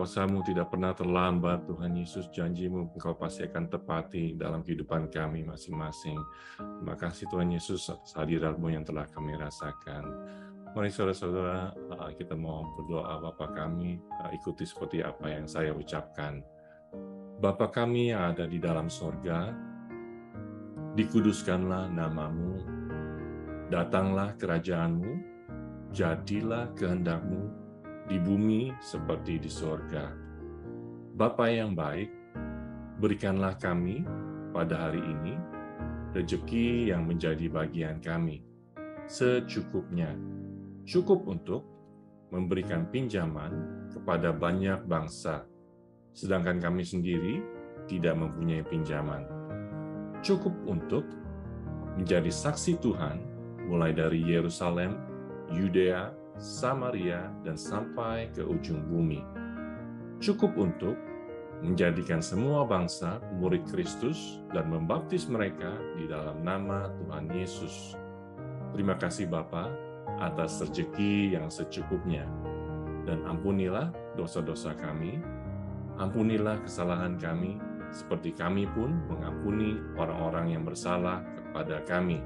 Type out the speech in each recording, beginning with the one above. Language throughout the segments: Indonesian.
kuasa-Mu tidak pernah terlambat, Tuhan Yesus. Janji-Mu Engkau pasti akan tepati dalam kehidupan kami masing-masing. Terima kasih Tuhan Yesus atas hadirat-Mu yang telah kami rasakan. Mari saudara-saudara, kita mau berdoa. Bapa kami, ikuti seperti apa yang saya ucapkan. Bapa kami yang ada di dalam sorga, dikuduskanlah nama-Mu, datanglah kerajaan-Mu, jadilah kehendak-Mu di bumi seperti di sorga. Bapa yang baik, berikanlah kami pada hari ini rezeki yang menjadi bagian kami, secukupnya, cukup untuk memberikan pinjaman kepada banyak bangsa, sedangkan kami sendiri tidak mempunyai pinjaman. Cukup untuk menjadi saksi Tuhan, mulai dari Yerusalem, Yudea, Samaria, dan sampai ke ujung bumi. Cukup untuk menjadikan semua bangsa murid Kristus dan membaptis mereka di dalam nama Tuhan Yesus. Terima kasih Bapa atas rezeki yang secukupnya. Dan ampunilah dosa-dosa kami, ampunilah kesalahan kami, seperti kami pun mengampuni orang-orang yang bersalah kepada kami.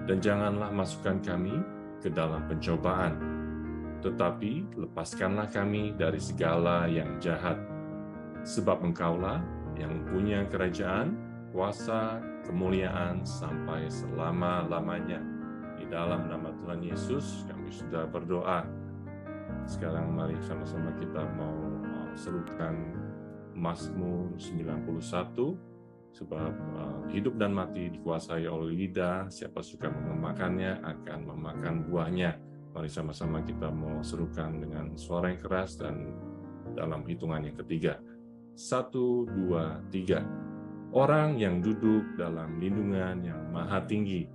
Dan janganlah masukkan kami ke dalam pencobaan, tetapi lepaskanlah kami dari segala yang jahat. Sebab Engkaulah yang mempunyai kerajaan, kuasa, kemuliaan sampai selama-lamanya. Di dalam nama Tuhan Yesus kami sudah berdoa. Sekarang mari sama-sama kita mau serukan Mazmur 91, sebab hidup dan mati dikuasai oleh lidah, siapa suka memakannya akan memakan buahnya. Mari sama-sama kita mau serukan dengan suara yang keras dan dalam hitungan yang ketiga. 1, 2, 3. Orang yang duduk dalam lindungan yang maha tinggi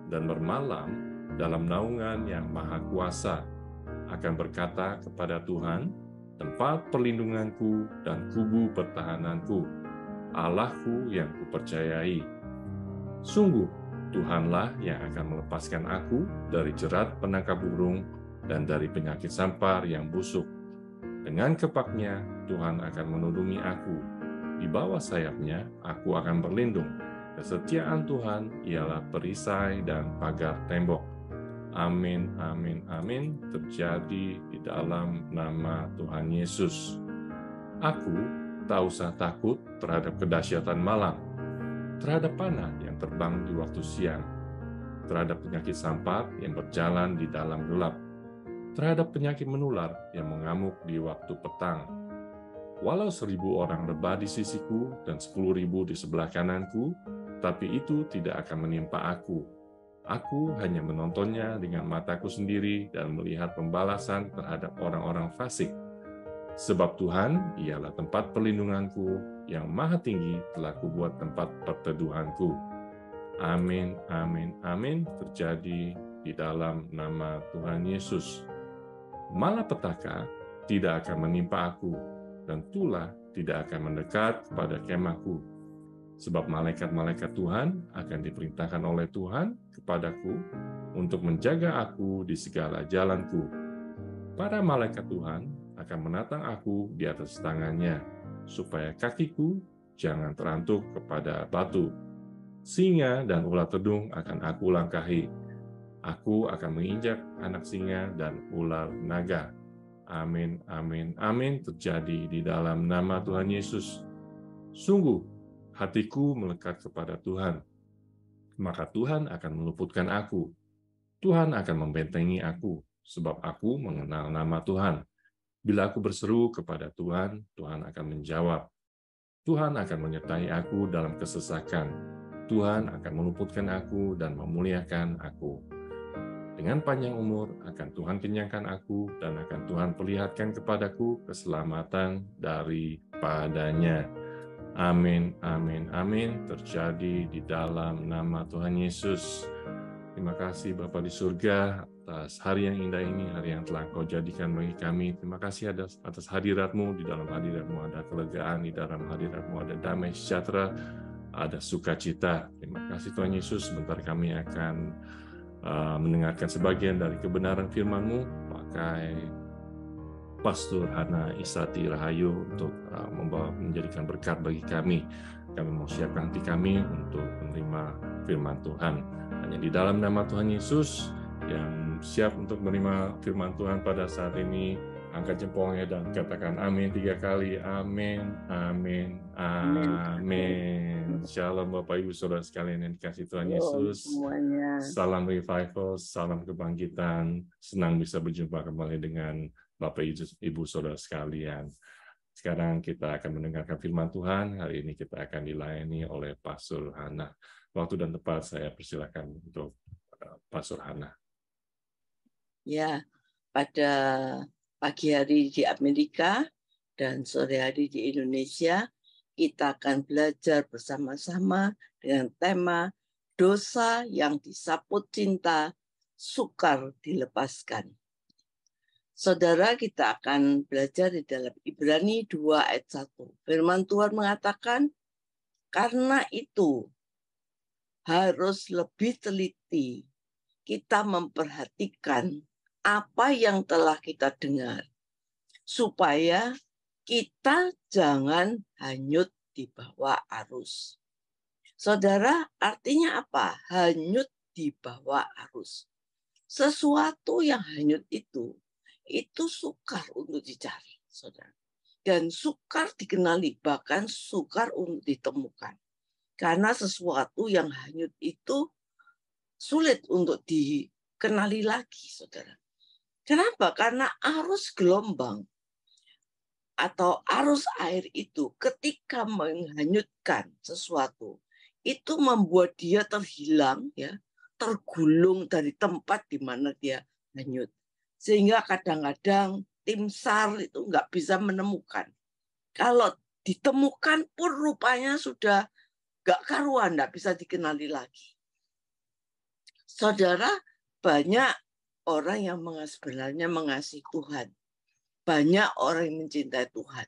dan bermalam dalam naungan yang maha kuasa akan berkata kepada Tuhan, tempat perlindunganku dan kubu pertahananku, Allahku yang kupercayai. Sungguh, Tuhanlah yang akan melepaskan aku dari jerat penangkap burung dan dari penyakit sampar yang busuk. Dengan kepaknya, Tuhan akan melindungi aku. Di bawah sayapnya, aku akan berlindung. Kesetiaan Tuhan ialah perisai dan pagar tembok. Amin, amin, amin. Terjadi di dalam nama Tuhan Yesus. Aku tak usah takut terhadap kedahsyatan malam, terhadap panah yang terbang di waktu siang, terhadap penyakit sampar yang berjalan di dalam gelap, terhadap penyakit menular yang mengamuk di waktu petang. Walau 1.000 orang rebah di sisiku dan 10.000 di sebelah kananku, tapi itu tidak akan menimpa aku. Aku hanya menontonnya dengan mataku sendiri dan melihat pembalasan terhadap orang-orang fasik. Sebab Tuhan ialah tempat perlindunganku, yang maha tinggi telah kubuat tempat perteduhanku. Amin, amin, amin, terjadi di dalam nama Tuhan Yesus. Malapetaka tidak akan menimpa aku, dan tulah tidak akan mendekat kepada kemahku. Sebab malaikat-malaikat Tuhan akan diperintahkan oleh Tuhan kepadaku untuk menjaga aku di segala jalanku. Para malaikat Tuhan akan menatang aku di atas tangannya, supaya kakiku jangan terantuk kepada batu. Singa dan ular tedung akan aku langkahi. Aku akan menginjak anak singa dan ular naga. Amin, amin, amin, terjadi di dalam nama Tuhan Yesus. Sungguh, hatiku melekat kepada Tuhan. Maka Tuhan akan meluputkan aku. Tuhan akan membentengi aku, sebab aku mengenal nama Tuhan. Bila aku berseru kepada Tuhan, Tuhan akan menjawab. Tuhan akan menyertai aku dalam kesesakan. Tuhan akan meluputkan aku dan memuliakan aku. Dengan panjang umur akan Tuhan kenyangkan aku dan akan Tuhan perlihatkan kepadaku keselamatan daripadanya. Amin, amin, amin. Terjadi di dalam nama Tuhan Yesus. Terima kasih Bapa di surga atas hari yang indah ini, hari yang telah Kau jadikan bagi kami. Terima kasih atas hadirat-Mu. Di dalam hadirat-Mu ada kelegaan, di dalam hadirat-Mu ada damai sejahtera, ada sukacita. Terima kasih Tuhan Yesus. Sebentar kami akan mendengarkan sebagian dari kebenaran firman-Mu, pakai Pastor Hana Isati Rahayu untuk menjadikan berkat bagi kami. Kami mau siapkan hati kami untuk menerima firman Tuhan. Hanya di dalam nama Tuhan Yesus yang siap untuk menerima firman Tuhan pada saat ini, angkat jempolnya dan katakan amin 3 kali. Amin, amin, amin. Shalom Bapak Ibu Saudara sekalian yang dikasihi Tuhan Yesus. Semuanya. Salam revival, salam kebangkitan. Senang bisa berjumpa kembali dengan Bapak Ibu Saudara sekalian. Sekarang kita akan mendengarkan firman Tuhan. Hari ini kita akan dilayani oleh Pastor Hana. Waktu dan tempat saya persilakan untuk Pastor Hana. Ya, pada pagi hari di Amerika dan sore hari di Indonesia, kita akan belajar bersama-sama dengan tema dosa yang disaput cinta, sukar dilepaskan. Saudara, kita akan belajar di dalam Ibrani 2 ayat 1. Firman Tuhan mengatakan, karena itu harus lebih teliti kita memperhatikan apa yang telah kita dengar, supaya kita jangan hanyut di bawah arus. Saudara, artinya apa? Hanyut di bawah arus. Sesuatu yang hanyut itu sukar untuk dicari, saudara. Dan sukar dikenali, bahkan sukar untuk ditemukan. Karena sesuatu yang hanyut itu sulit untuk dikenali lagi, saudara. Kenapa? Karena arus gelombang atau arus air itu ketika menghanyutkan sesuatu, itu membuat dia terhilang, ya, tergulung dari tempat di mana dia hanyut. Sehingga kadang-kadang tim SAR itu nggak bisa menemukan. Kalau ditemukan pun rupanya sudah nggak karuan, nggak bisa dikenali lagi. Saudara, banyak orang yang sebenarnya mengasihi Tuhan. Banyak orang yang mencintai Tuhan.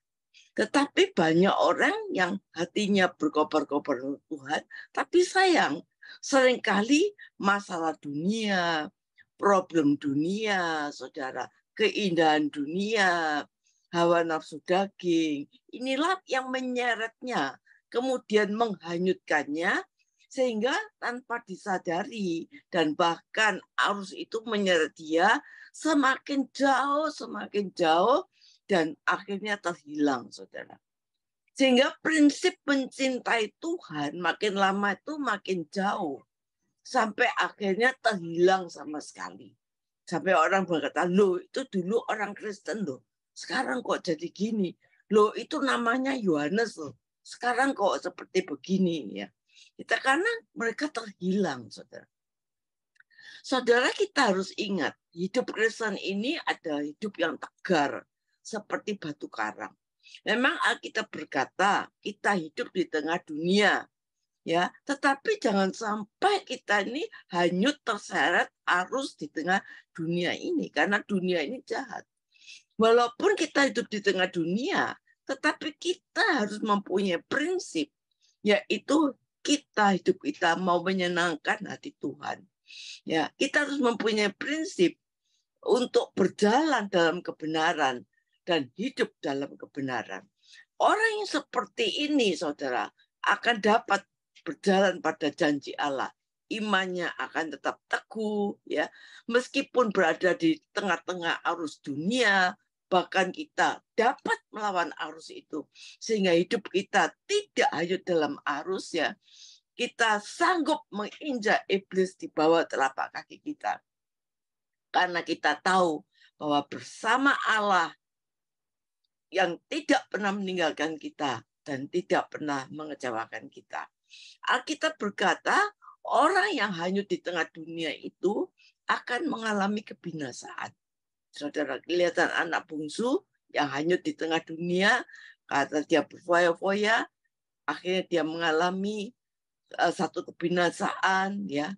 Tetapi banyak orang yang hatinya berkobar-kobar untuk Tuhan, tapi sayang, seringkali masalah dunia, problem dunia, saudara, keindahan dunia, hawa nafsu daging, inilah yang menyeretnya, kemudian menghanyutkannya, sehingga tanpa disadari, dan bahkan arus itu menyeret dia semakin jauh, dan akhirnya terhilang, saudara. Sehingga prinsip mencintai Tuhan makin lama itu makin jauh, sampai akhirnya terhilang sama sekali. Sampai orang berkata, loh itu dulu orang Kristen loh, sekarang kok jadi gini. Loh itu namanya Yohanes loh, sekarang kok seperti begini, ya. Kita karena mereka terhilang, saudara. Saudara, kita harus ingat, hidup Kristen ini adalah hidup yang tegar, seperti batu karang. Memang Alkitab berkata, kita hidup di tengah dunia, ya, tetapi jangan sampai kita ini hanyut terseret arus di tengah dunia ini, karena dunia ini jahat. Walaupun kita hidup di tengah dunia, tetapi kita harus mempunyai prinsip, yaitu hidup kita mau menyenangkan hati Tuhan. Ya, kita harus mempunyai prinsip untuk berjalan dalam kebenaran dan hidup dalam kebenaran. Orang yang seperti ini, saudara, akan dapat berjalan pada janji Allah. Imannya akan tetap teguh, ya, meskipun berada di tengah-tengah arus dunia, bahkan kita dapat melawan arus itu, sehingga hidup kita tidak hanyut dalam arus, ya. Kita sanggup menginjak iblis di bawah telapak kaki kita. Karena kita tahu bahwa bersama Allah yang tidak pernah meninggalkan kita dan tidak pernah mengecewakan kita. Alkitab berkata, orang yang hanyut di tengah dunia itu akan mengalami kebinasaan. Saudara, kelihatan anak bungsu yang hanyut di tengah dunia, karena dia berfoya-foya, akhirnya dia mengalami satu kebinasaan, ya,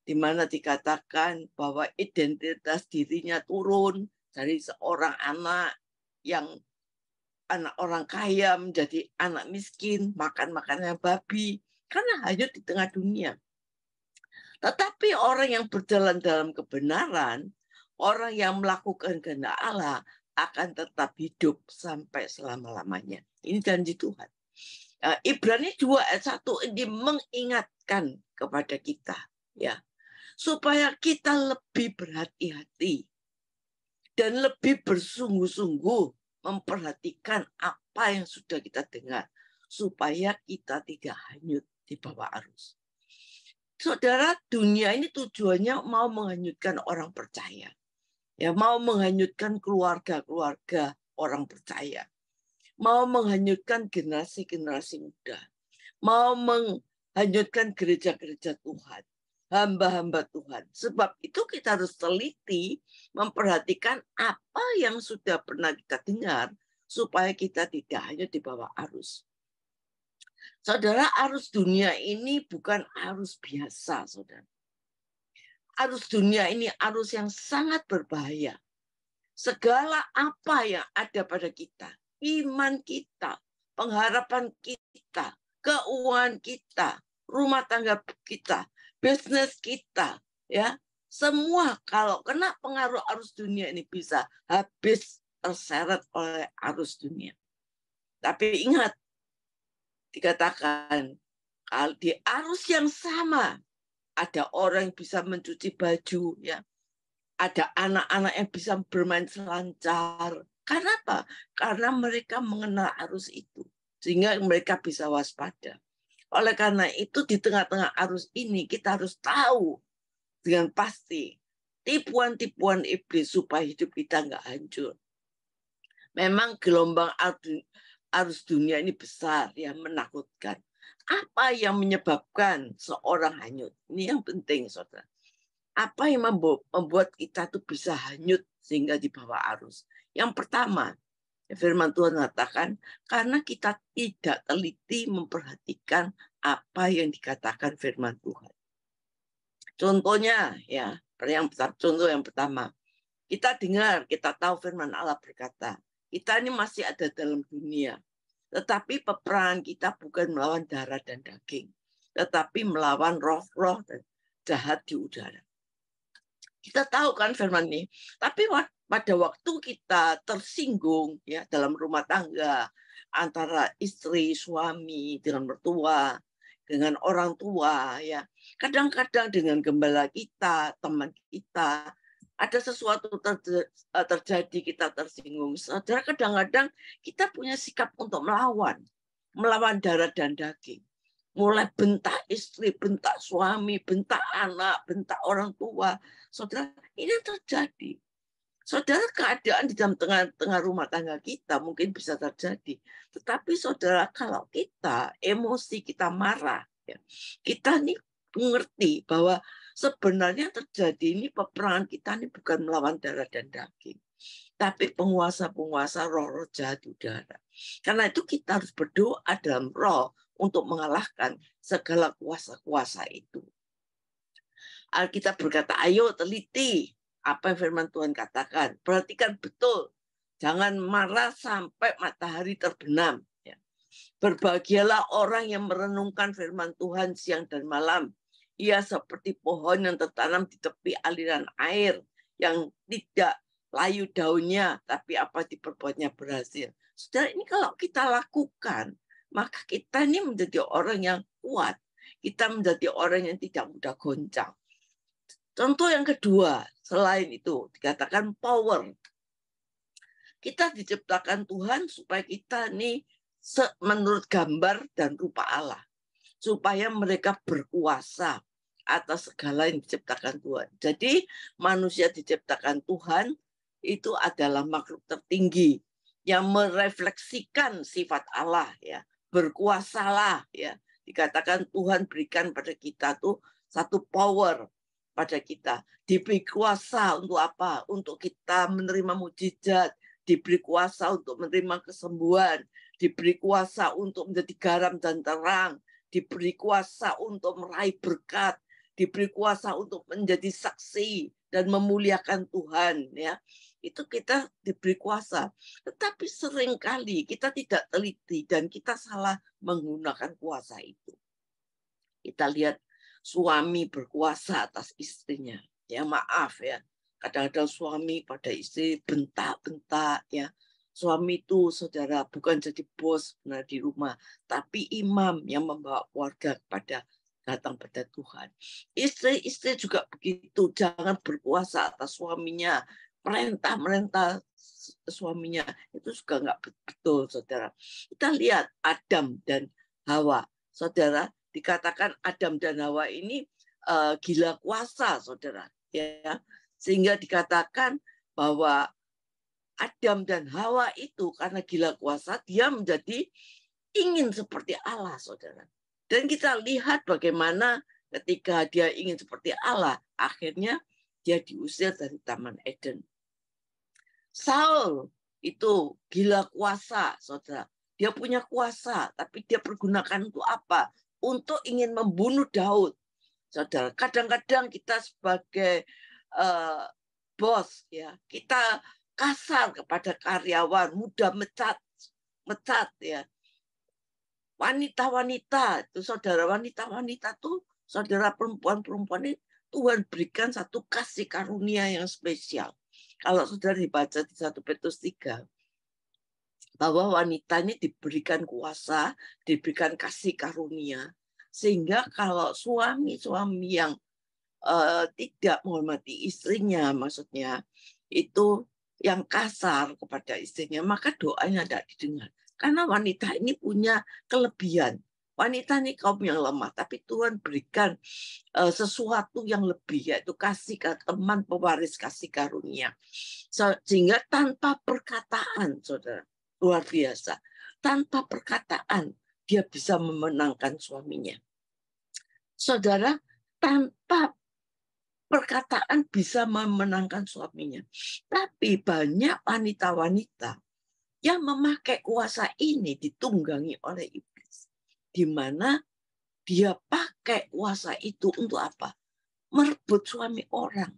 di mana dikatakan bahwa identitas dirinya turun dari seorang anak yang anak orang kaya menjadi anak miskin, makan makanan babi, karena hanyut di tengah dunia. Tetapi orang yang berjalan dalam kebenaran, orang yang melakukan kehendak Allah, akan tetap hidup sampai selama-lamanya. Ini janji Tuhan. Ibrani 2 ayat 1 ini mengingatkan kepada kita, ya, supaya kita lebih berhati-hati dan lebih bersungguh-sungguh memperhatikan apa yang sudah kita dengar, supaya kita tidak hanyut di bawah arus. Saudara, dunia ini tujuannya mau menghanyutkan orang percaya. Ya, mau menghanyutkan keluarga-keluarga orang percaya. Mau menghanyutkan generasi-generasi muda. Mau menghanyutkan gereja-gereja Tuhan. Hamba-hamba Tuhan. Sebab itu kita harus teliti memperhatikan apa yang sudah pernah kita dengar supaya kita tidak hanya di bawah arus. Saudara, arus dunia ini bukan arus biasa, saudara. Arus dunia ini arus yang sangat berbahaya. Segala apa yang ada pada kita, iman kita, pengharapan kita, keuangan kita, rumah tangga kita, bisnis kita, ya, semua kalau kena pengaruh arus dunia ini bisa habis terseret oleh arus dunia. Tapi ingat, dikatakan kalau di arus yang sama ada orang yang bisa mencuci baju, ya, ada anak-anak yang bisa bermain selancar. Karena apa? Karena mereka mengenal arus itu, sehingga mereka bisa waspada. Oleh karena itu di tengah-tengah arus ini kita harus tahu dengan pasti tipuan-tipuan iblis supaya hidup kita nggak hancur. Memang gelombang arus dunia ini besar, ya, menakutkan. Apa yang menyebabkan seorang hanyut? Ini yang penting, saudara. Apa yang membuat kita tuh bisa hanyut sehingga di bawah arus? Yang pertama, firman Tuhan mengatakan, karena kita tidak teliti memperhatikan apa yang dikatakan firman Tuhan. Contohnya, ya, contoh yang pertama, kita dengar, kita tahu firman Allah berkata, kita ini masih ada dalam dunia, tetapi peperangan kita bukan melawan darah dan daging, tetapi melawan roh-roh dan jahat di udara. Kita tahu kan firman ini, tapi pada waktu kita tersinggung, ya, dalam rumah tangga, antara istri, suami, dengan mertua, dengan orang tua, ya, kadang-kadang dengan gembala kita, teman kita, ada sesuatu terjadi, kita tersinggung. Saudara, kadang-kadang kita punya sikap untuk melawan darah dan daging. Mulai bentak istri, bentak suami, bentak anak, bentak orang tua. Saudara, ini terjadi. Saudara, keadaan di dalam tengah-tengah rumah tangga kita mungkin bisa terjadi. Tetapi saudara, kalau kita emosi, kita marah, ya, kita nih mengerti bahwa sebenarnya terjadi ini peperangan kita ini bukan melawan darah dan daging, tapi penguasa-penguasa roh-roh jahat udara. Karena itu kita harus berdoa dalam roh untuk mengalahkan segala kuasa-kuasa itu. Alkitab berkata, ayo teliti apa yang firman Tuhan katakan. Perhatikan betul. Jangan marah sampai matahari terbenam. Ya. Berbahagialah orang yang merenungkan firman Tuhan siang dan malam. Ia seperti pohon yang tertanam di tepi aliran air, yang tidak layu daunnya, tapi apa diperbuatnya berhasil. Saudara, ini kalau kita lakukan, maka kita ini menjadi orang yang kuat. Kita menjadi orang yang tidak mudah goncang. Contoh yang kedua, selain itu, dikatakan power. Kita diciptakan Tuhan supaya kita ini menurut gambar dan rupa Allah. Supaya mereka berkuasa atas segala yang diciptakan Tuhan. Jadi manusia diciptakan Tuhan itu adalah makhluk tertinggi yang merefleksikan sifat Allah, ya. Berkuasalah, ya. Dikatakan Tuhan berikan pada kita tuh satu power pada kita. Diberi kuasa untuk apa? Untuk kita menerima mujizat, diberi kuasa untuk menerima kesembuhan, diberi kuasa untuk menjadi garam dan terang, diberi kuasa untuk meraih berkat, diberi kuasa untuk menjadi saksi dan memuliakan Tuhan, ya. Itu kita diberi kuasa. Tetapi seringkali kita tidak teliti dan kita salah menggunakan kuasa itu. Kita lihat suami berkuasa atas istrinya. Ya, maaf, ya. Kadang-kadang suami pada istri bentak-bentak ya. Suami itu saudara bukan jadi bos benar di rumah, tapi imam yang membawa keluarga datang pada Tuhan. Istri-istri juga begitu, jangan berkuasa atas suaminya, merentah suaminya, itu juga nggak betul, saudara. Kita lihat Adam dan Hawa, saudara, dikatakan Adam dan Hawa ini gila kuasa, saudara, ya, sehingga dikatakan bahwa Adam dan Hawa itu karena gila kuasa, dia menjadi ingin seperti Allah, saudara. Dan kita lihat bagaimana ketika dia ingin seperti Allah, akhirnya dia diusir dari Taman Eden. Saul itu gila kuasa, saudara. Dia punya kuasa, tapi dia pergunakan untuk apa? Untuk ingin membunuh Daud, saudara. Kadang-kadang kita sebagai bos, ya, kita kasar kepada karyawan, mudah mecat ya. Wanita-wanita itu, saudara, wanita-wanita tuh, saudara, perempuan-perempuan ini Tuhan berikan satu kasih karunia yang spesial. Kalau saudara dibaca di 1 Petrus 3, bahwa wanita ini diberikan kuasa, diberikan kasih karunia, sehingga kalau suami-suami yang tidak menghormati istrinya, maksudnya itu yang kasar kepada istrinya, maka doanya tidak didengar. Karena wanita ini punya kelebihan. Wanita ini kaum yang lemah, tapi Tuhan berikan sesuatu yang lebih, yaitu kasih teman pewaris kasih karunia. Sehingga tanpa perkataan, saudara, luar biasa. Tanpa perkataan, dia bisa memenangkan suaminya. Saudara, tanpa perkataan bisa memenangkan suaminya. Tapi banyak wanita-wanita yang memakai kuasa ini ditunggangi oleh iblis. Di mana dia pakai kuasa itu untuk apa? Merebut suami orang.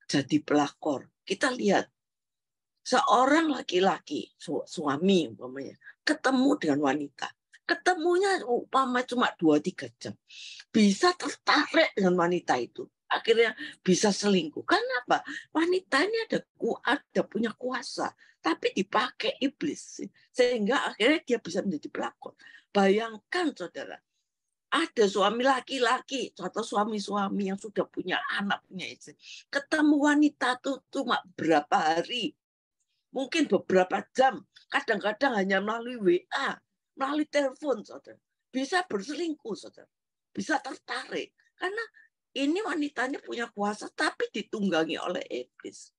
Jadi pelakor. Kita lihat. Seorang laki-laki, suami umpamanya, ketemu dengan wanita. Ketemunya umpamanya cuma 2-3 jam. Bisa tertarik dengan wanita itu. Akhirnya bisa selingkuh. Kenapa? Wanita ini ada punya kuasa, tapi dipakai iblis, sehingga akhirnya dia bisa menjadi pelakor. Bayangkan, saudara, ada suami laki-laki atau suami-suami yang sudah punya anak, punya istri, ketemu wanita itu cuma berapa hari, mungkin beberapa jam, kadang-kadang hanya melalui WA, melalui telepon, saudara, bisa berselingkuh, saudara, bisa tertarik, karena ini wanitanya punya kuasa, tapi ditunggangi oleh iblis.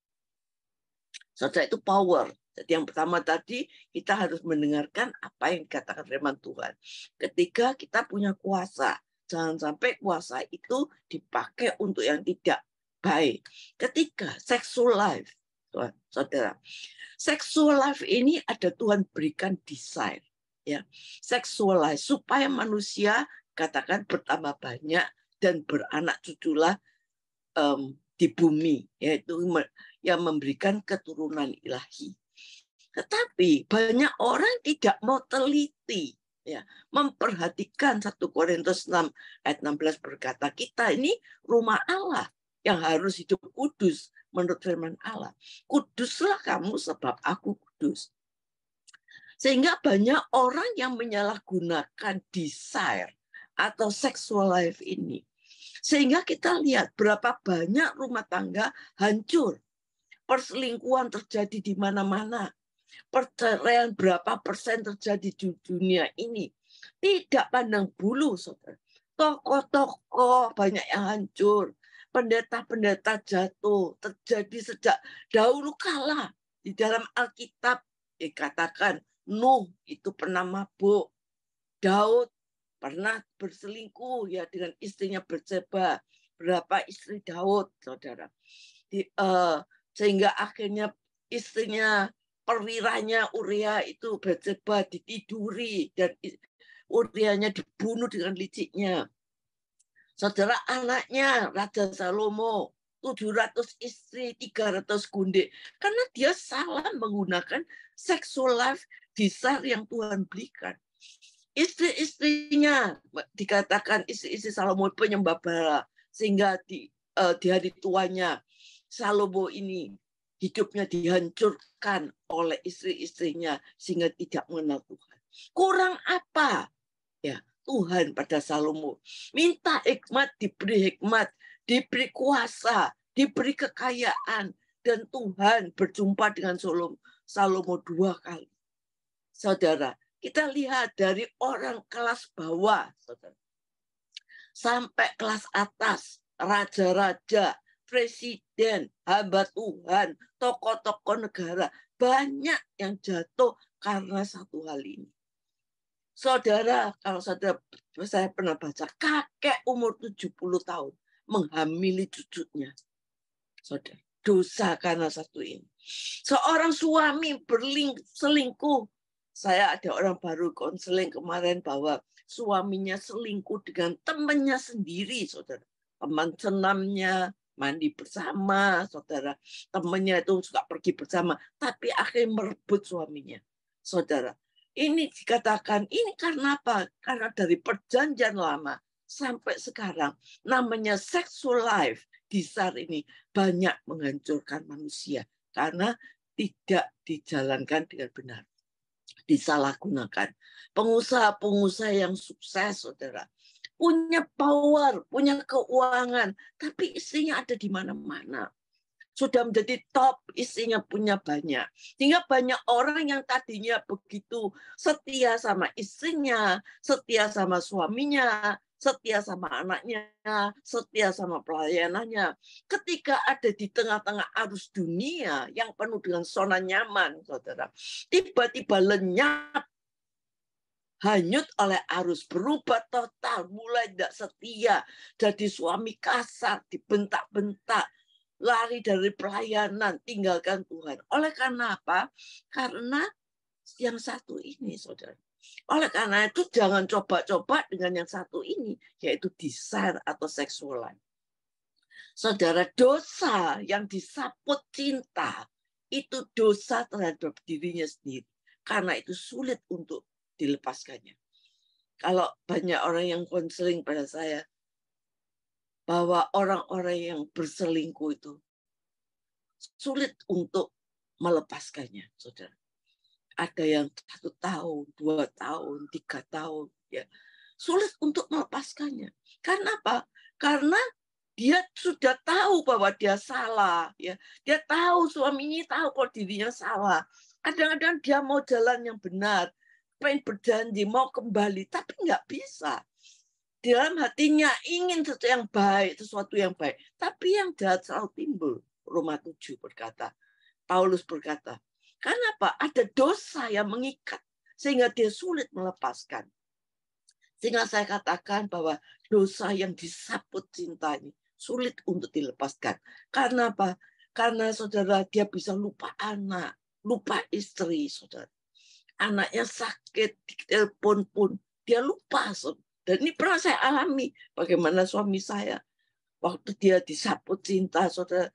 Saudara, itu power. Jadi yang pertama tadi, kita harus mendengarkan apa yang dikatakan firman Tuhan. Ketika kita punya kuasa, jangan sampai kuasa itu dipakai untuk yang tidak baik. Ketika sexual life, saudara, sexual life ini ada Tuhan berikan desain. Ya, sexual life, supaya manusia katakan bertambah banyak, dan beranak cuculah di bumi, yaitu yang memberikan keturunan ilahi. Tetapi banyak orang tidak mau teliti, ya, memperhatikan 1 Korintus 6 ayat 16 berkata, kita ini rumah Allah yang harus hidup kudus menurut firman Allah. Kuduslah kamu sebab aku kudus. Sehingga banyak orang yang menyalahgunakan desire atau sexual life ini. Sehingga kita lihat berapa banyak rumah tangga hancur. Perselingkuhan terjadi di mana-mana. Perceraian berapa persen terjadi di dunia ini. Tidak pandang bulu, saudara. Toko-toko banyak yang hancur. Pendeta-pendeta jatuh. Terjadi sejak dahulu kala. Di dalam Alkitab dikatakan Nuh itu pernah mabuk. Daud pernah berselingkuh ya dengan istrinya Batseba. Berapa istri Daud, saudara. Sehingga akhirnya istrinya, perwiranya Uria itu Batseba ditiduri dan Urianya dibunuh dengan liciknya. Saudara, anaknya Raja Salomo 700 istri, 300 gundik. Karena dia salah menggunakan sexual life desire yang Tuhan berikan. Istri-istrinya dikatakan istri-istri Salomo penyembah berhala, sehingga di hari tuanya Salomo ini hidupnya dihancurkan oleh istri-istrinya sehingga tidak mengenal Tuhan. Kurang apa? Ya, Tuhan pada Salomo minta hikmat, diberi kuasa, diberi kekayaan, dan Tuhan berjumpa dengan Salomo 2 kali. Saudara, kita lihat dari orang kelas bawah, saudara, sampai kelas atas, raja-raja, presiden, hamba Tuhan, tokoh-tokoh negara, banyak yang jatuh karena satu hal ini. Saudara, kalau saya pernah baca, kakek umur 70 tahun menghamili cucunya. Saudara, dosa karena satu ini. Seorang suami selingkuh. Saya ada orang baru konseling kemarin bahwa suaminya selingkuh dengan temannya sendiri, saudara. Teman senamnya, mandi bersama, saudara. Temannya itu suka pergi bersama, tapi akhirnya merebut suaminya. Saudara, ini dikatakan, ini karena apa? Karena dari perjanjian lama sampai sekarang, namanya sexual life di saat ini banyak menghancurkan manusia. Karena tidak dijalankan dengan benar. Disalahgunakan. Pengusaha-pengusaha yang sukses, saudara, punya power, punya keuangan, tapi istrinya ada di mana-mana. Sudah menjadi top, istrinya punya banyak. Sehingga banyak orang yang tadinya begitu setia sama istrinya, setia sama suaminya, setia sama anaknya, setia sama pelayanannya. Ketika ada di tengah-tengah arus dunia yang penuh dengan zona nyaman, saudara, tiba-tiba lenyap, hanyut oleh arus, berubah total, mulai tidak setia, jadi suami kasar, dibentak-bentak, lari dari pelayanan, tinggalkan Tuhan. Oleh karena apa? Karena yang satu ini, saudara. Oleh karena itu jangan coba-coba dengan yang satu ini, yaitu desire atau sexual life. Saudara, dosa yang disaput cinta, itu dosa terhadap dirinya sendiri. Karena itu sulit untuk dilepaskannya. Kalau banyak orang yang konseling pada saya, bahwa orang-orang yang berselingkuh itu sulit untuk melepaskannya, saudara. Ada yang 1 tahun, 2 tahun, 3 tahun, ya, sulit untuk melepaskannya. Karena apa? Karena dia sudah tahu bahwa dia salah, ya. Dia tahu suaminya tahu kalau dirinya salah. Kadang-kadang dia mau jalan yang benar, pengen berjanji mau kembali, tapi nggak bisa. Dalam hatinya ingin sesuatu yang baik, tapi yang jahat selalu timbul. Roma 7 berkata, Paulus berkata, karena apa? Ada dosa yang mengikat sehingga dia sulit melepaskan. Sehingga saya katakan bahwa dosa yang disaput cinta ini sulit untuk dilepaskan. Karena apa? Karena saudara, dia bisa lupa anak, lupa istri, saudara. Anaknya sakit, ditelepon pun dia lupa, saudara. Dan ini pernah saya alami. Bagaimana suami saya waktu dia disaput cinta, saudara,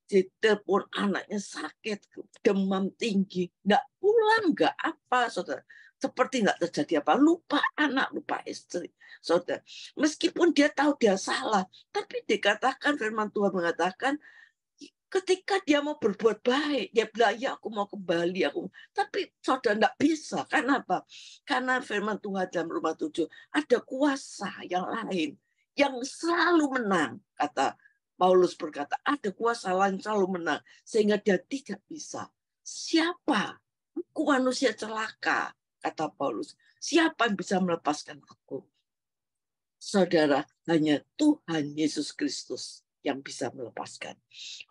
ditelepon anaknya sakit, demam tinggi, nggak pulang, nggak apa, saudara. Seperti nggak terjadi apa, lupa anak, lupa istri, saudara. Meskipun dia tahu dia salah, tapi dikatakan firman Tuhan mengatakan, ketika dia mau berbuat baik, dia bilang, ya aku mau kembali, tapi saudara nggak bisa. Karena apa? Karena firman Tuhan dalam Roma 7, ada kuasa yang lain, yang selalu menang, kata Paulus berkata, ada kuasa lain selalu menang, sehingga dia tidak bisa. Siapa? Aku manusia celaka, kata Paulus. Siapa yang bisa melepaskan aku? Saudara, hanya Tuhan Yesus Kristus yang bisa melepaskan.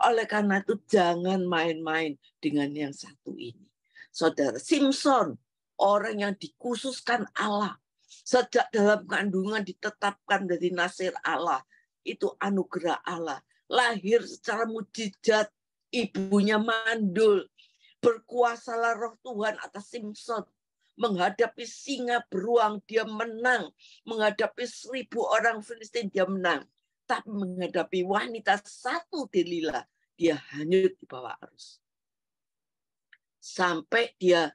Oleh karena itu, jangan main-main dengan yang satu ini. Saudara, Simpson, orang yang dikhususkan Allah, sejak dalam kandungan ditetapkan dari nasir Allah, itu anugerah Allah. Lahir secara mujizat, ibunya mandul, berkuasalah roh Tuhan atas Simpson. Menghadapi singa beruang, dia menang. Menghadapi 1000 orang Filistin, dia menang. Tapi menghadapi wanita satu Delila, dia hanyut di bawah arus. Sampai dia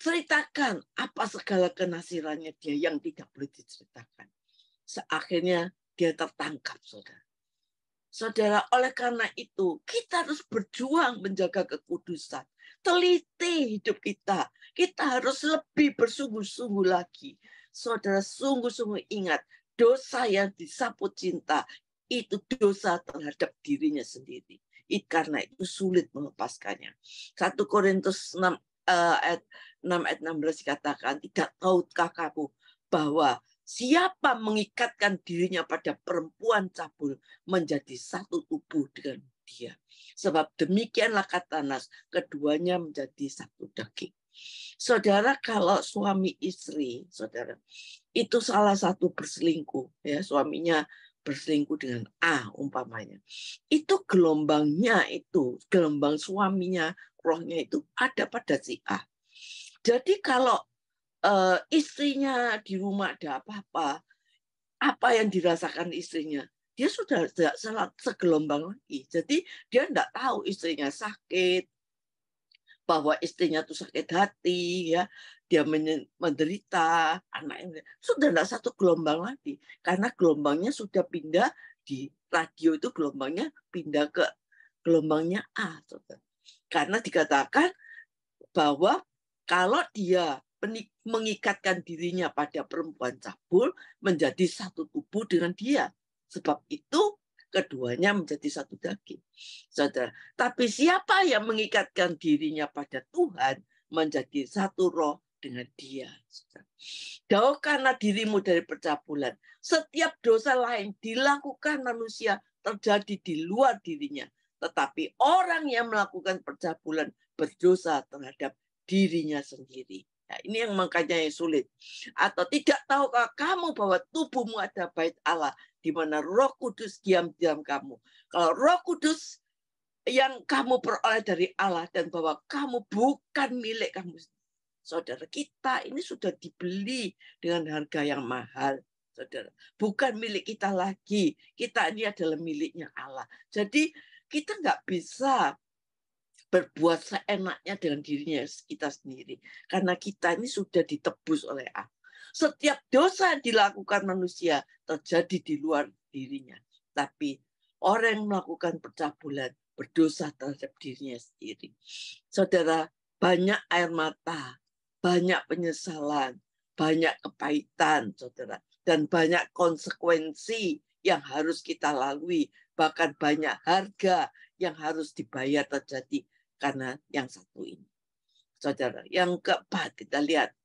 ceritakan apa segala kenasirannya dia yang tidak boleh diceritakan. Akhirnya dia tertangkap, saudara. Saudara, oleh karena itu, kita harus berjuang menjaga kekudusan. Teliti hidup kita. Kita harus lebih bersungguh-sungguh lagi. Saudara, sungguh-sungguh ingat, dosa yang disapu cinta, itu dosa terhadap dirinya sendiri. Karena itu sulit melepaskannya. 1 Korintus 6 ayat 16 dikatakan, tidak tahukah kamu bahwa siapa mengikatkan dirinya pada perempuan cabul menjadi satu tubuh dengan dia. Sebab demikianlah kata Nas, keduanya menjadi satu daging. Saudara, kalau suami istri, saudara, itu salah satu berselingkuh, ya, suaminya berselingkuh dengan A umpamanya. Itu gelombangnya itu, gelombang suaminya, rohnya itu ada pada si A. Jadi kalau istrinya di rumah ada apa-apa, apa yang dirasakan istrinya, dia sudah tidak segelombang lagi. Jadi dia tidak tahu istrinya sakit, bahwa istrinya itu sakit hati, ya, dia menderita, anaknya sudah tidak satu gelombang lagi, karena gelombangnya sudah pindah di radio itu, gelombangnya pindah ke gelombangnya A. Karena dikatakan bahwa kalau dia mengikatkan dirinya pada perempuan cabul, menjadi satu tubuh dengan dia. Sebab itu keduanya menjadi satu daging. Saudara, tapi siapa yang mengikatkan dirinya pada Tuhan, menjadi satu roh dengan dia. Jauhkanlah dirimu dari percabulan. Setiap dosa lain dilakukan manusia terjadi di luar dirinya. Tetapi orang yang melakukan percabulan berdosa terhadap dirinya sendiri. Nah, ini yang makanya yang sulit. Atau tidak tahukah kamu bahwa tubuhmu ada bait Allah, di mana Roh Kudus diam di dalam kamu. Kalau Roh Kudus yang kamu peroleh dari Allah, dan bahwa kamu bukan milik kamu. Saudara, kita ini sudah dibeli dengan harga yang mahal. Saudara, bukan milik kita lagi. Kita ini adalah miliknya Allah. Jadi kita nggak bisa berbuat seenaknya dengan dirinya kita sendiri. Karena kita ini sudah ditebus oleh Allah. Setiap dosa yang dilakukan manusia terjadi di luar dirinya. Tapi orang yang melakukan percabulan berdosa terhadap dirinya sendiri. Saudara, banyak air mata, banyak penyesalan, banyak kepahitan, saudara. Dan banyak konsekuensi yang harus kita lalui. Bahkan banyak harga yang harus dibayar terjadi karena yang satu ini. Saudara, yang keempat kita lihat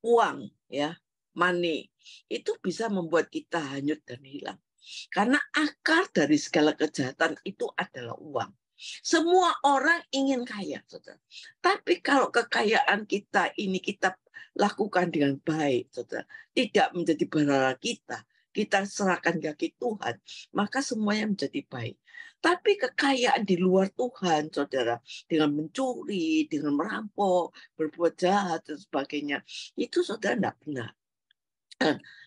uang, ya, money. Itu bisa membuat kita hanyut dan hilang. Karena akar dari segala kejahatan itu adalah uang. Semua orang ingin kaya, saudara. Tapi kalau kekayaan kita ini kita lakukan dengan baik, saudara, tidak menjadi berhala kita serahkan kaki Tuhan, maka semuanya menjadi baik. Tapi kekayaan di luar Tuhan, saudara, dengan mencuri, dengan merampok, berbuat jahat, dan sebagainya, itu saudara tidak benar.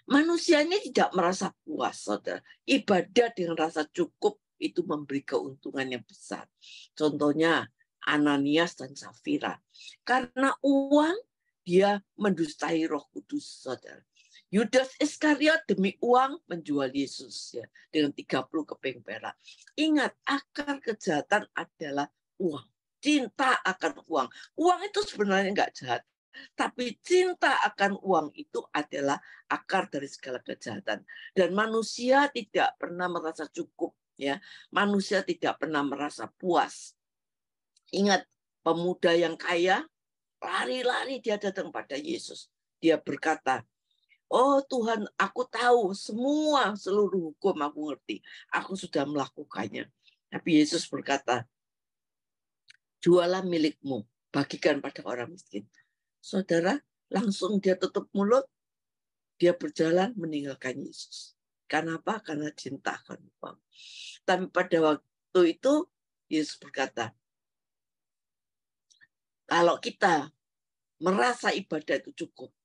Manusia ini tidak merasa puas, saudara. Ibadah dengan rasa cukup itu memberi keuntungan yang besar. Contohnya Ananias dan Safira. Karena uang, dia mendustai Roh Kudus, saudara. Yudas Iskariot demi uang menjual Yesus, ya, dengan 30 keping perak. Ingat, akar kejahatan adalah uang. Cinta akan uang. Uang itu sebenarnya nggak jahat. Tapi cinta akan uang itu adalah akar dari segala kejahatan. Dan manusia tidak pernah merasa cukup, ya. Manusia tidak pernah merasa puas. Ingat, pemuda yang kaya, lari-lari dia datang pada Yesus. Dia berkata, "Oh Tuhan, aku tahu semua, seluruh hukum aku ngerti. Aku sudah melakukannya." Tapi Yesus berkata, "Jualah milikmu, bagikan pada orang miskin." Saudara, langsung dia tutup mulut, dia berjalan meninggalkan Yesus. Kenapa? Karena cinta akan uang. Tapi pada waktu itu, Yesus berkata, kalau kita merasa ibadah itu cukup,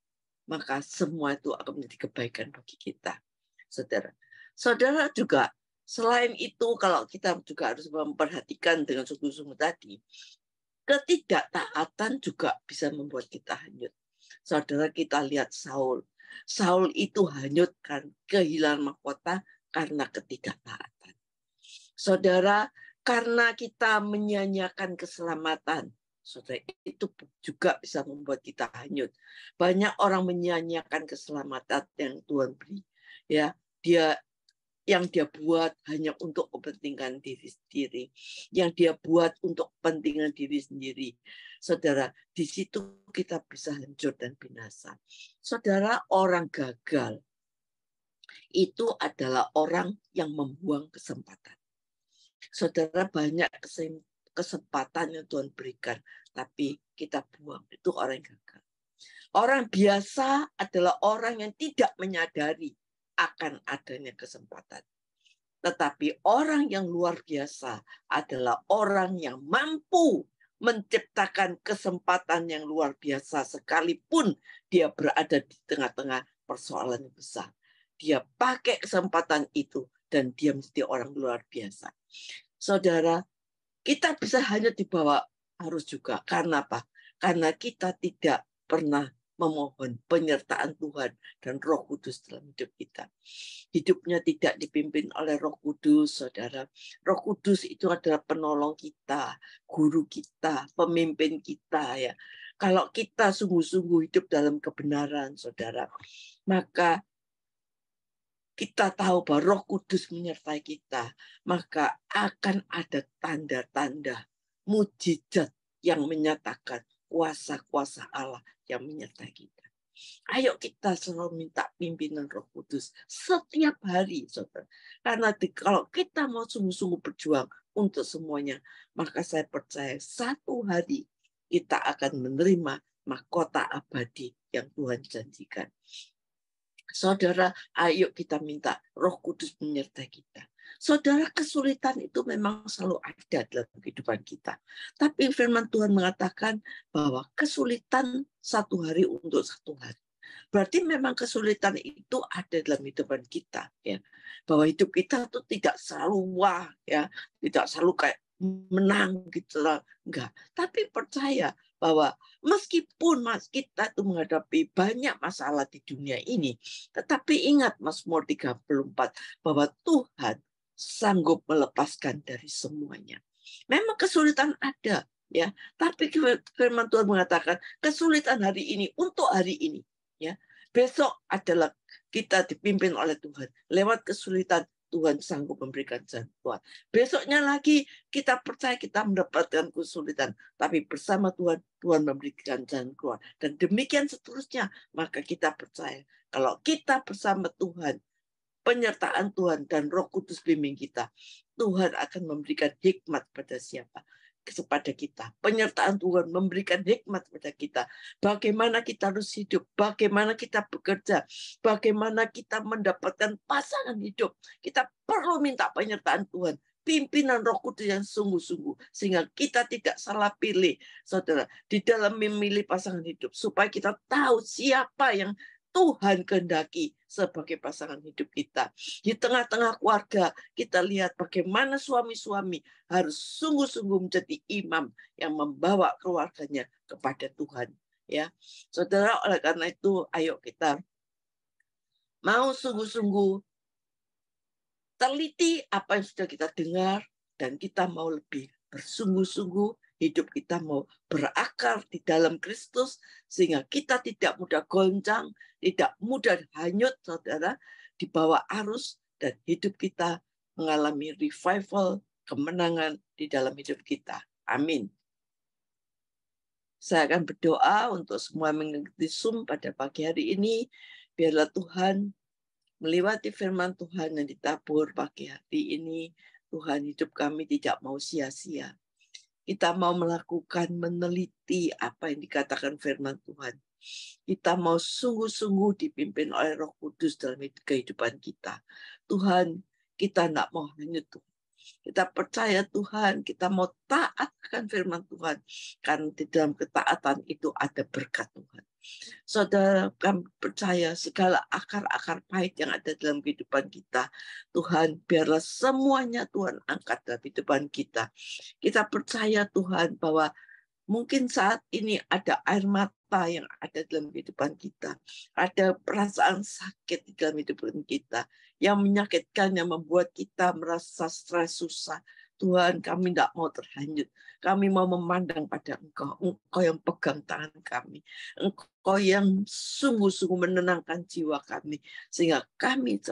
maka semua itu akan menjadi kebaikan bagi kita. Saudara, saudara juga, selain itu, kalau kita juga harus memperhatikan dengan sungguh-sungguh tadi, ketidaktaatan juga bisa membuat kita hanyut. Saudara, kita lihat Saul. Saul itu hanyut kan, kehilangan mahkota karena ketidaktaatan. Saudara, karena kita menyanyiakan keselamatan, saudara, itu juga bisa membuat kita hanyut. Banyak orang menyanyiakan keselamatan yang Tuhan beri. Ya, yang dia buat hanya untuk kepentingan diri sendiri, yang dia buat untuk kepentingan diri sendiri. Saudara, di situ kita bisa hancur dan binasa. Saudara, orang gagal itu adalah orang yang membuang kesempatan. Saudara, banyak kesempatan yang Tuhan berikan, tapi kita buang. Itu orang yang gagal. Orang biasa adalah orang yang tidak menyadari akan adanya kesempatan. Tetapi orang yang luar biasa adalah orang yang mampu menciptakan kesempatan yang luar biasa sekalipun dia berada di tengah-tengah persoalan yang besar. Dia pakai kesempatan itu dan dia menjadi orang luar biasa. Saudara, kita bisa hanya dibawa arus juga. Karena apa? Karena kita tidak pernah memohon penyertaan Tuhan dan Roh Kudus dalam hidup kita. Hidupnya tidak dipimpin oleh Roh Kudus, saudara. Roh Kudus itu adalah penolong kita, guru kita, pemimpin kita, ya. Kalau kita sungguh-sungguh hidup dalam kebenaran, saudara, maka kita tahu bahwa Roh Kudus menyertai kita, maka akan ada tanda-tanda mujizat yang menyatakan kuasa-kuasa Allah yang menyertai kita. Ayo kita selalu minta pimpinan Roh Kudus setiap hari, saudara. Karena kalau kita mau sungguh-sungguh berjuang untuk semuanya, maka saya percaya satu hari kita akan menerima mahkota abadi yang Tuhan janjikan. Saudara, ayo kita minta Roh Kudus menyertai kita. Saudara, kesulitan itu memang selalu ada dalam kehidupan kita. Tapi firman Tuhan mengatakan bahwa kesulitan satu hari untuk satu hari. Berarti memang kesulitan itu ada dalam kehidupan kita, ya. Bahwa hidup kita itu tidak selalu wah, ya, tidak selalu kayak menang gitu lah, enggak. Tapi percaya bahwa meskipun kita itu menghadapi banyak masalah di dunia ini, tetapi ingat Mazmur 34 bahwa Tuhan sanggup melepaskan dari semuanya. Memang kesulitan ada, ya, tapi firman Tuhan mengatakan kesulitan hari ini untuk hari ini, ya. Besok adalah kita dipimpin oleh Tuhan. Lewat kesulitan Tuhan sanggup memberikan jalan keluar. Besoknya lagi kita percaya kita mendapatkan kesulitan, tapi bersama Tuhan, Tuhan memberikan jalan keluar. Dan demikian seterusnya, maka kita percaya kalau kita bersama Tuhan, penyertaan Tuhan dan Roh Kudus bimbing kita, Tuhan akan memberikan hikmat pada siapa? Kepada kita. Penyertaan Tuhan memberikan hikmat pada kita. Bagaimana kita harus hidup, bagaimana kita bekerja, bagaimana kita mendapatkan pasangan hidup. Kita perlu minta penyertaan Tuhan, pimpinan Roh Kudus yang sungguh-sungguh, sehingga kita tidak salah pilih, saudara, di dalam memilih pasangan hidup, supaya kita tahu siapa yang Tuhan kehendaki sebagai pasangan hidup kita. Di tengah-tengah keluarga, kita lihat bagaimana suami-suami harus sungguh-sungguh menjadi imam yang membawa keluarganya kepada Tuhan. Ya, saudara, oleh karena itu, ayo kita mau sungguh-sungguh teliti apa yang sudah kita dengar, dan kita mau lebih bersungguh-sungguh, hidup kita mau berakar di dalam Kristus, sehingga kita tidak mudah goncang, tidak mudah hanyut, saudara, di bawah arus, dan hidup kita mengalami revival, kemenangan di dalam hidup kita. Amin. Saya akan berdoa untuk semua yang mengikuti Zoom pada pagi hari ini. Biarlah Tuhan melewati firman Tuhan yang ditabur pagi hari ini. Tuhan, hidup kami tidak mau sia-sia. Kita mau melakukan, meneliti apa yang dikatakan firman Tuhan. Kita mau sungguh-sungguh dipimpin oleh Roh Kudus dalam kehidupan kita. Tuhan, kita tidak mau hanyut, Tuhan. Kita percaya Tuhan, kita mau taat akan firman Tuhan. Karena di dalam ketaatan itu ada berkat Tuhan. Saudara, kami percaya segala akar-akar pahit yang ada dalam kehidupan kita, Tuhan, biarlah semuanya Tuhan angkat dalam kehidupan kita. Kita percaya Tuhan bahwa Mungkin saat ini ada air mata yang ada dalam kehidupan kita. Ada perasaan sakit di dalam kehidupan kita. Yang menyakitkan, yang membuat kita merasa stres, susah. Tuhan, kami tidak mau terhanyut. Kami mau memandang pada Engkau. Engkau yang pegang tangan kami. Engkau yang sungguh-sungguh menenangkan jiwa kami. Sehingga kami,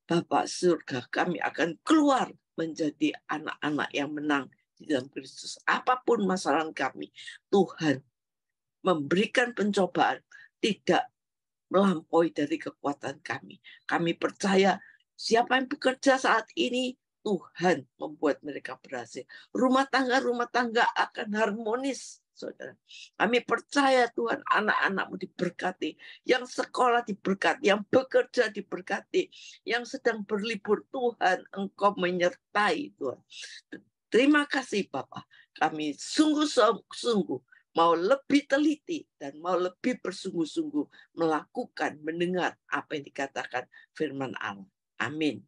Bapak surga, kami akan keluar menjadi anak-anak yang menang di dalam Kristus. Apapun masalah kami, Tuhan memberikan pencobaan tidak melampaui dari kekuatan kami. Kami percaya siapa yang bekerja saat ini, Tuhan membuat mereka berhasil. Rumah tangga akan harmonis, saudara. Kami percaya Tuhan, anak-anak-Mu diberkati, yang sekolah diberkati, yang bekerja diberkati, yang sedang berlibur, Tuhan, Engkau menyertai, Tuhan. Terima kasih Bapak. Kami sungguh-sungguh mau lebih teliti dan mau lebih bersungguh-sungguh melakukan, mendengar apa yang dikatakan firman Allah. Amin.